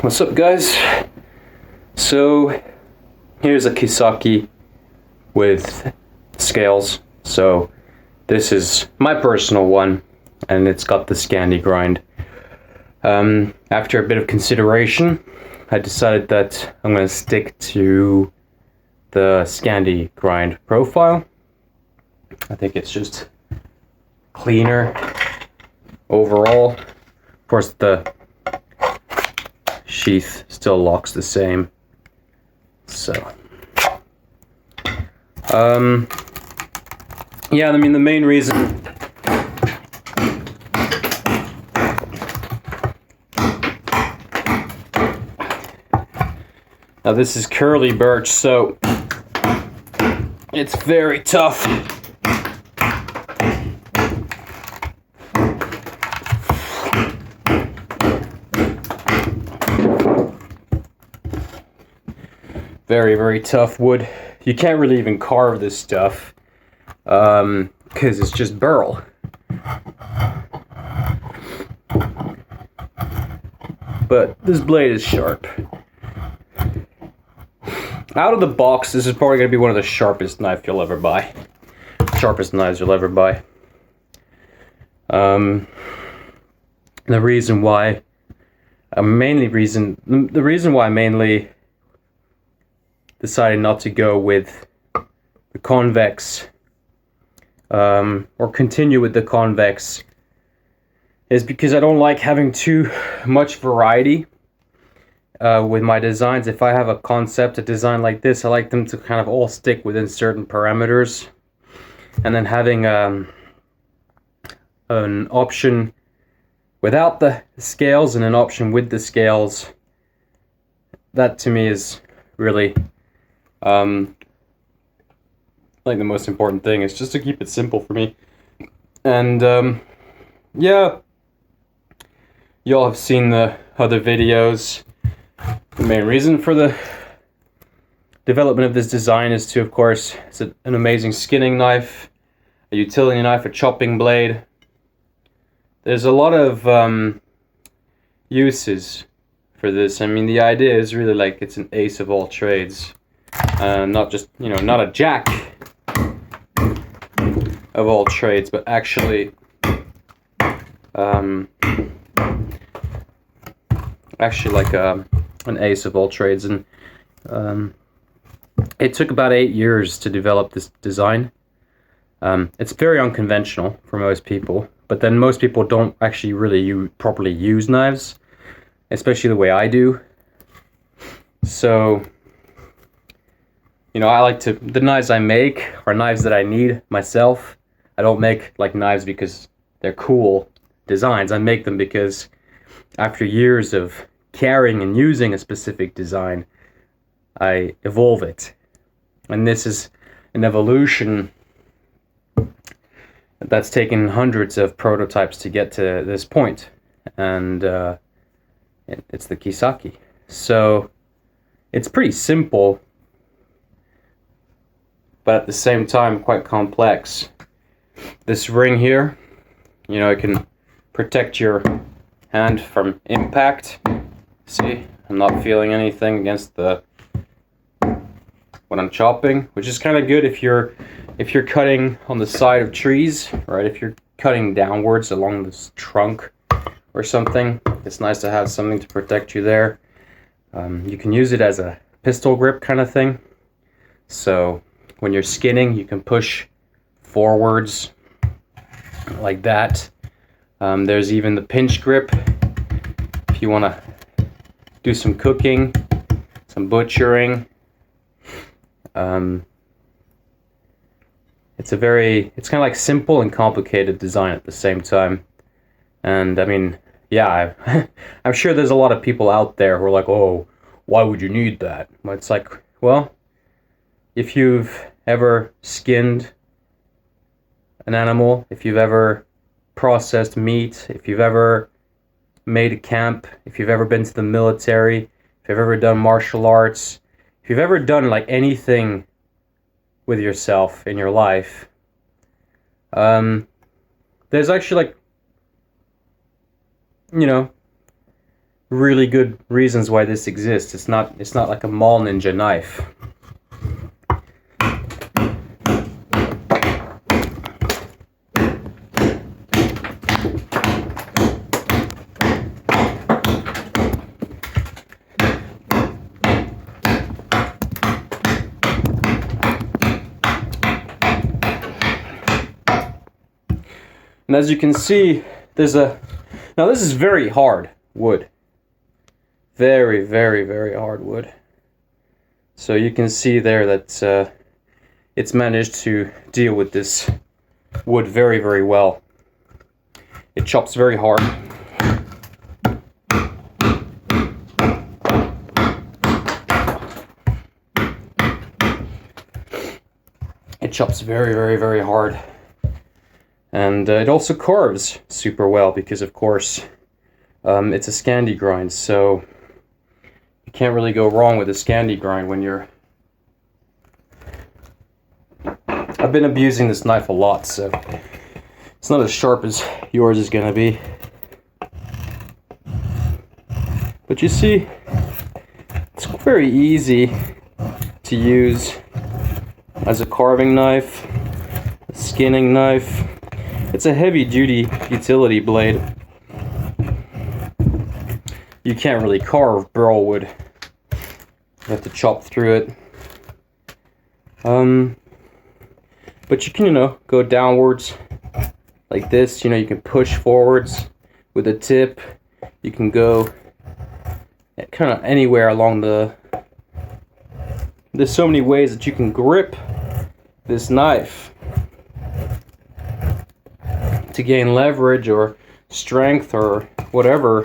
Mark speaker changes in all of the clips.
Speaker 1: What's up, guys? So here's a Kissaki with scales. So this is my personal one, and it's got the Scandi grind. After a bit of consideration, I decided that I'm going to stick to the Scandi grind profile. I think it's just cleaner overall. Of course, the sheath still locks the same. So, yeah, I mean, the main reason now this is curly birch, so it's very tough. Very, very tough wood. You can't really even carve this stuff because it's just burl. But this blade is sharp. Out of the box, this is probably going to be one of the sharpest knives you'll ever buy. Sharpest knives you'll ever buy. The reason why I mainly decided not to go with the convex or continue with the convex is because I don't like having too much variety with my designs. If I have a concept, a design like this, I like them to kind of all stick within certain parameters, and then having an option without the scales and an option with the scales, that to me is really like the most important thing. Is just to keep it simple for me. And yeah, y'all have seen the other videos. The main reason for the development of this design is to, of course, it's an amazing skinning knife, a utility knife, a chopping blade. There's a lot of uses for this. I mean, the idea is really like it's an ace of all trades. Not just, not a jack of all trades, but actually like an ace of all trades. And it took about 8 years to develop this design. It's very unconventional for most people, but then most people don't actually really properly use knives, especially the way I do. So, I like to, the knives I make are knives that I need myself. I don't make like knives because they're cool designs. I make them because after years of carrying and using a specific design, I evolve it. And this is an evolution that's taken hundreds of prototypes to get to this point. And it's the Kissaki. So it's pretty simple, but at the same time quite complex. This ring here, it can protect your hand from impact. See, I'm not feeling anything against when I'm chopping, which is kind of good if you're cutting on the side of trees, right? If you're cutting downwards along this trunk or something, it's nice to have something to protect you there. You can use it as a pistol grip kind of thing. So when you're skinning, you can push forwards like that. There's even the pinch grip if you want to do some cooking, some butchering. It's kind of like simple and complicated design at the same time. And I mean, yeah, I'm sure there's a lot of people out there who are like, oh, why would you need that? But it's like, well, if you've ever skinned an animal, if you've ever processed meat, if you've ever made a camp, if you've ever been to the military, if you've ever done martial arts, if you've ever done like anything with yourself in your life, there's actually like really good reasons why this exists. It's not like a mall ninja knife. And as you can see, now this is very hard wood. Very, very, very hard wood. So you can see there that it's managed to deal with this wood very, very well. It chops very hard. It chops very, very, very hard. And it also carves super well because, of course, it's a Scandi grind, so you can't really go wrong with a Scandi grind when you're... I've been abusing this knife a lot, so it's not as sharp as yours is gonna be. But you see, it's very easy to use as a carving knife, a skinning knife. It's a heavy-duty utility blade. You can't really carve burl wood. You have to chop through it. But you can, go downwards like this. You can push forwards with a tip. You can go kind of anywhere along the... There's so many ways that you can grip this knife to gain leverage or strength or whatever.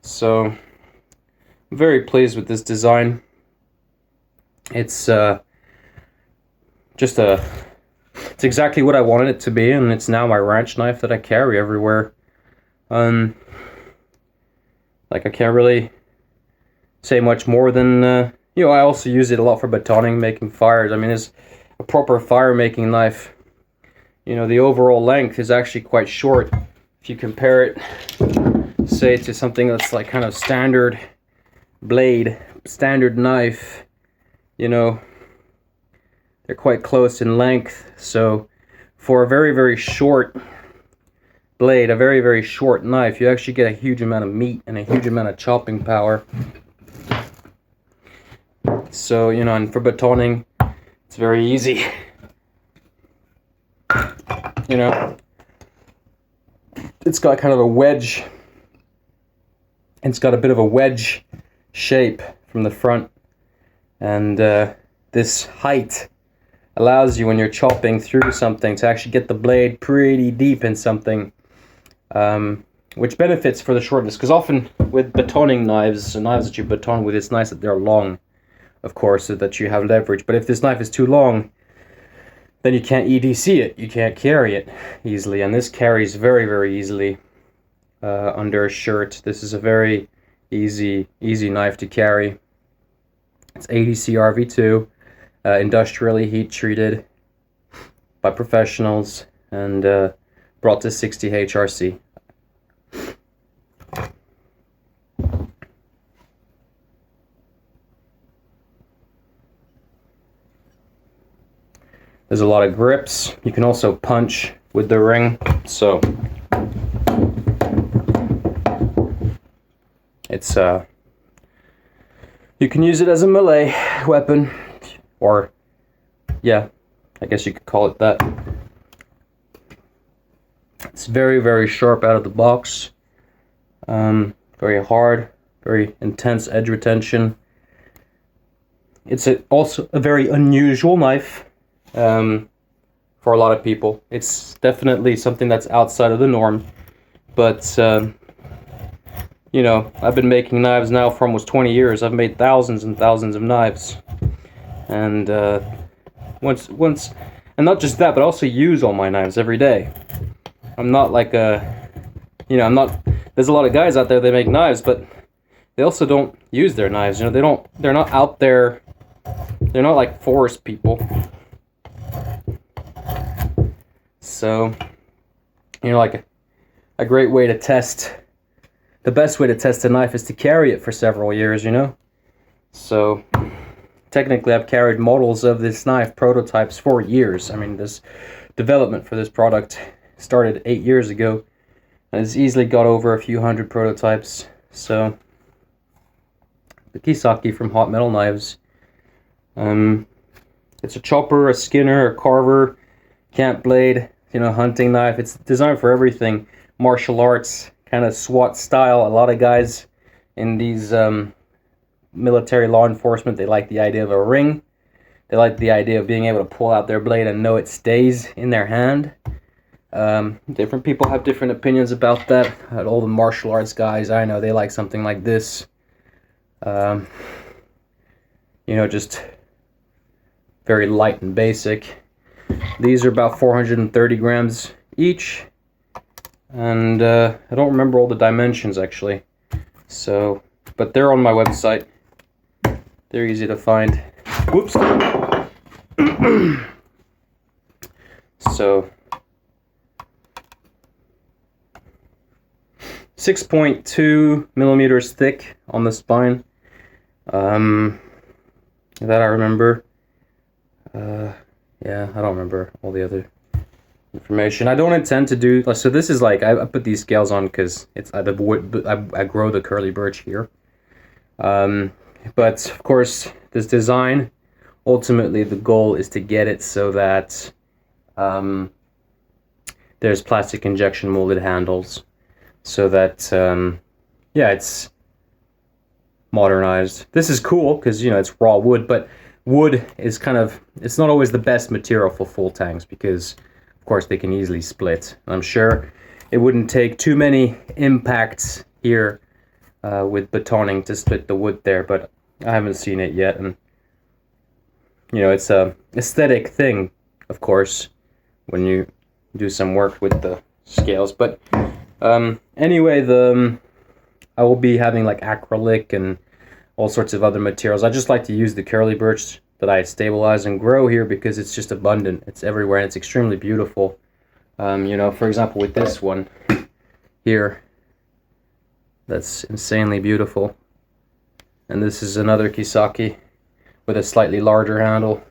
Speaker 1: So I'm very pleased with this design. It's it's exactly what I wanted it to be, and it's now my ranch knife that I carry everywhere. Like, I can't really say much more than I also use it a lot for batoning, making fires. I mean, it's a proper fire making knife. The overall length is actually quite short if you compare it, say, to something that's like kind of standard blade, standard knife. They're quite close in length. So for a very, very short blade, a very, very short knife, you actually get a huge amount of meat and a huge amount of chopping power. So, and for batoning, it's very easy. It's got kind of a wedge. It's got a bit of a wedge shape from the front. And this height allows you, when you're chopping through something, to actually get the blade pretty deep in something. Which benefits for the shortness. Because often with batoning knives, knives that you baton with, it's nice that they're long, of course, so that you have leverage. But if this knife is too long, then you can't EDC it. You can't carry it easily. And this carries very, very easily under a shirt. This is a very easy knife to carry. It's ADC RV2, industrially heat treated by professionals, and brought to 60 HRC. There's a lot of grips. You can also punch with the ring, so it's you can use it as a melee weapon, or yeah, I guess you could call it that. It's very, very sharp out of the box. Very hard, very intense edge retention. It's also a very unusual knife. For a lot of people, it's definitely something that's outside of the norm, but I've been making knives now for almost 20 years. I've made thousands and thousands of knives, and once, and not just that, but I also use all my knives every day. I'm not like I'm not. There's a lot of guys out there that make knives, but they also don't use their knives. They're not out there. They're not like forest people. So You know, like a great way to test, the best way to test a knife is to carry it for several years, you know? So, technically I've carried models of this knife, prototypes, for years. I mean, this development for this product started 8 years ago, and it's easily got over a few hundred prototypes. So, the Kissaki from Hot Metal Knives. It's a chopper, a skinner, a carver, camp blade, you know, hunting knife. It's designed for everything. Martial arts, kind of SWAT style. A lot of guys in these military law enforcement, they like the idea of a ring. They like the idea of being able to pull out their blade and know it stays in their hand. Different people have different opinions about that. All the martial arts guys I know, they like something like this. You know, just very light and basic. These are about 430 grams each, and I don't remember all the dimensions actually. So, but they're on my website. They're easy to find. Whoops. So, 6.2 millimeters thick on the spine. That I remember. Yeah, I don't remember all the other information. I don't intend to do, so this is like, I put these scales on because it's I grow the curly birch here. But of course, this design, ultimately the goal is to get it so that there's plastic injection molded handles, so that yeah, it's modernized. This is cool because, you know, it's raw wood, but wood is kind of, it's not always the best material for full tangs because, of course, they can easily split. I'm sure it wouldn't take too many impacts here with batoning to split the wood there, but I haven't seen it yet. And, you know, it's a aesthetic thing, of course, when you do some work with the scales. But anyway, I will be having like acrylic and all sorts of other materials. I just like to use the curly birch that I stabilize and grow here because it's just abundant. It's everywhere and it's extremely beautiful. You know, for example, with this one here, that's insanely beautiful. And this is another Kissaki with a slightly larger handle.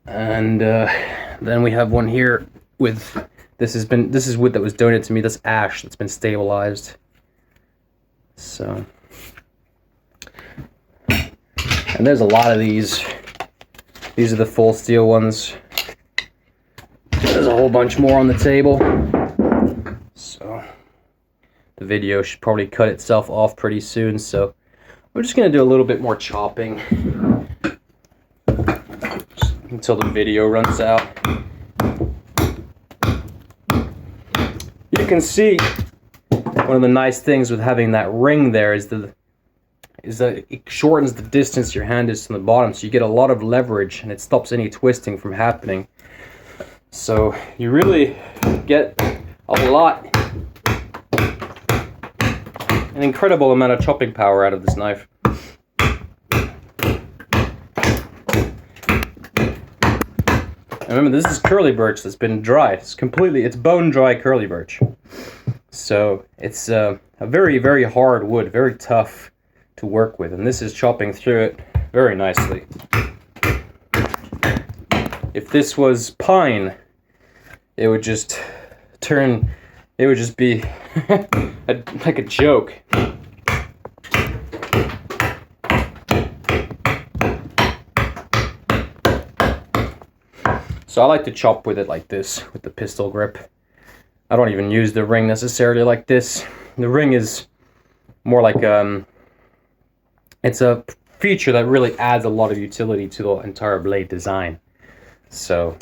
Speaker 1: And then we have one here with, this is wood that was donated to me. That's ash that's been stabilized. So, and there's a lot of these. These are the full steel ones. There's a whole bunch more on the table. So, the video should probably cut itself off pretty soon. So, we're just going to do a little bit more chopping until the video runs out. You can see one of the nice things with having that ring there is that it shortens the distance your hand is from the bottom, so you get a lot of leverage and it stops any twisting from happening. So you really get a lot, an incredible amount of chopping power out of this knife. And remember, this is curly birch that's been dried. It's bone dry curly birch. So it's a very, very hard wood, very tough to work with, and this is chopping through it very nicely. If this was pine, it would just turn, it would just be like a joke. So I like to chop with it like this, with the pistol grip. I don't even use the ring necessarily like this. The ring is more like it's a feature that really adds a lot of utility to the entire blade design. So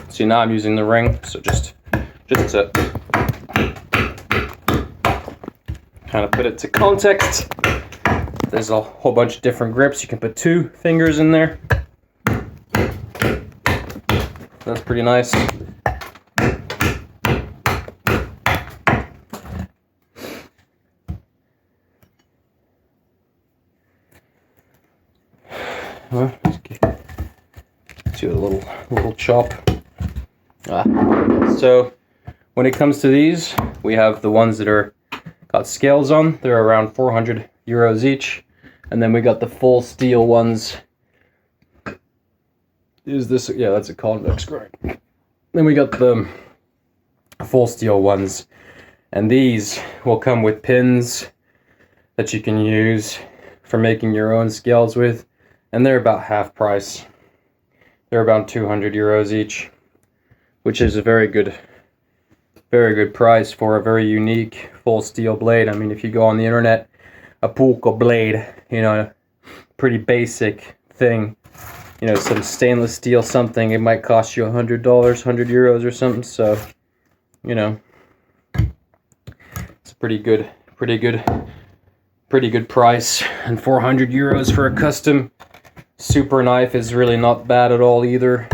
Speaker 1: see, now I'm using the ring, so just to kind of put it to context. There's a whole bunch of different grips. You can put 2 fingers in there. That's pretty nice. let's do a little chop. So when it comes to these, we have the ones that are got scales on. They're around 400 euros each, and then we got the full steel ones. Is this? Yeah, that's a convex grind. Then we got the full steel ones, and these will come with pins that you can use for making your own scales with, and they're about half price. They're about 200 euros each, which is a very good price for a very unique full steel blade. I mean, if you go on the internet, a pulko blade, you know, pretty basic thing, you know, some stainless steel something, it might cost you $100, 100 euros or something. So, you know, it's a pretty good price. And 400 euros for a custom super knife is really not bad at all either.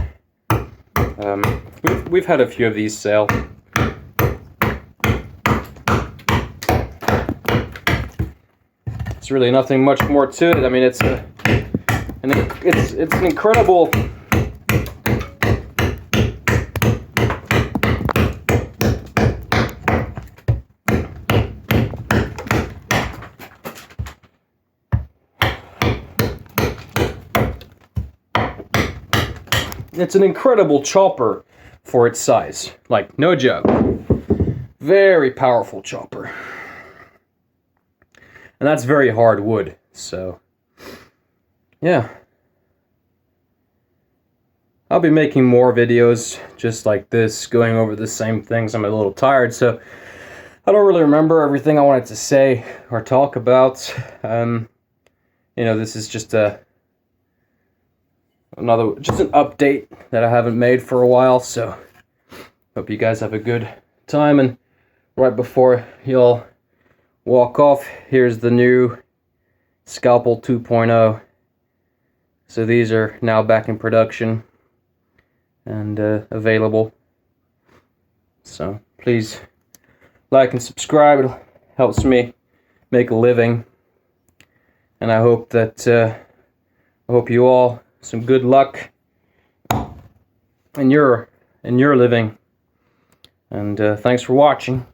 Speaker 1: We've had a few of these sale. It's really nothing much more to it. I mean, it's an incredible. It's an incredible chopper for its size. Like, no joke. Very powerful chopper. And that's very hard wood, so yeah. I'll be making more videos just like this, going over the same things. I'm a little tired, so I don't really remember everything I wanted to say or talk about. You know, this is just an update that I haven't made for a while, so hope you guys have a good time. And right before y'all walk off, here's the new Scalpel 2.0. So these are now back in production and available. So please like and subscribe. It helps me make a living, and I hope that I hope you all some good luck in your living. And thanks for watching.